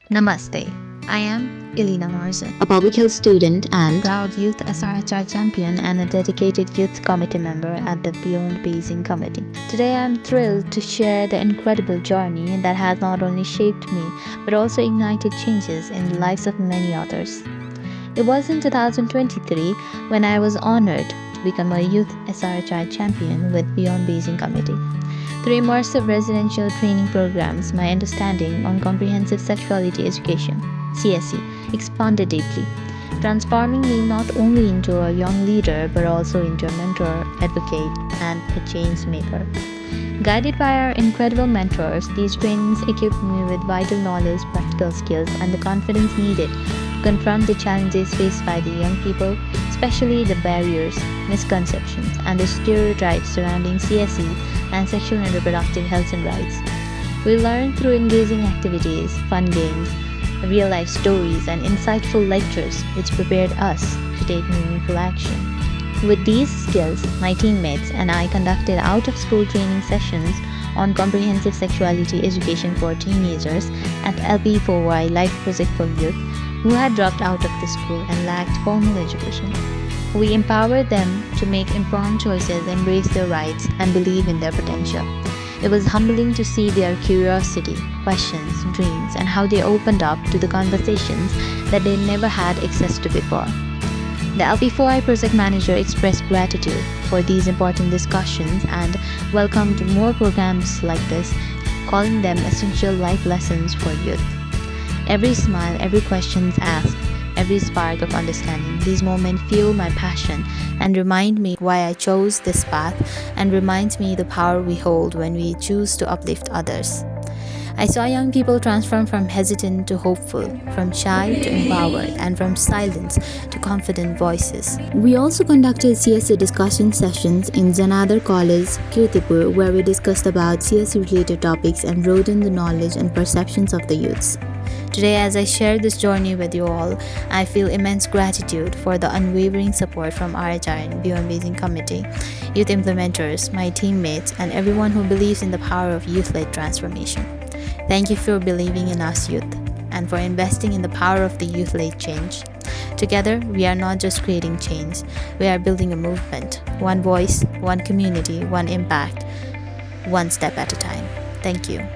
Namaste. I am Elena Morrison, a public health student and proud Youth SRHR Champion and a dedicated youth committee member at the Beyond Beijing Committee. Today I am thrilled to share the incredible journey that has not only shaped me but also ignited changes in the lives of many others. It was in 2023 when I was honored to become a Youth SRHR Champion with Beyond Beijing Committee. Through immersive residential training programs, my understanding on Comprehensive Sexuality Education (CSE) expanded deeply, transforming me not only into a young leader but also into a mentor, advocate, and a changemaker. Guided by our incredible mentors, these trainings equipped me with vital knowledge, practical skills, and the confidence needed to confront the challenges faced by the young people, especially the barriers, misconceptions, and the stereotypes surrounding CSE and sexual and reproductive health and rights. We learned through engaging activities, fun games, real-life stories, and insightful lectures which prepared us to take meaningful action. With these skills, my teammates and I conducted out-of-school training sessions on Comprehensive Sexuality Education for teenagers at LP4Y Life Project for Youth who had dropped out of the school and lacked formal education. We empowered them to make informed choices, embrace their rights, and believe in their potential. It was humbling to see their curiosity, questions, dreams, and how they opened up to the conversations that they never had access to before. The LP4I project manager expressed gratitude for these important discussions and welcomed more programs like this, calling them essential life lessons for youth. Every smile, every question asked, every spark of understanding, these moments fuel my passion and remind me why I chose this path and reminds me the power we hold when we choose to uplift others. I saw young people transform from hesitant to hopeful, from shy to empowered, and from silence to confident voices. we also conducted CSE discussion sessions in Janadar College, Kirtipur, where we discussed about CSE-related topics and broadened the knowledge and perceptions of the youths. Today, as I share this journey with you all, I feel immense gratitude for the unwavering support from RHRN, Beyond Beijing Committee, youth implementers, my teammates, and everyone who believes in the power of youth-led transformation. Thank you for believing in us youth and for investing in the power of the youth-led change. Together, we are not just creating change, we are building a movement, one voice, one community, one impact, one step at a time. Thank you.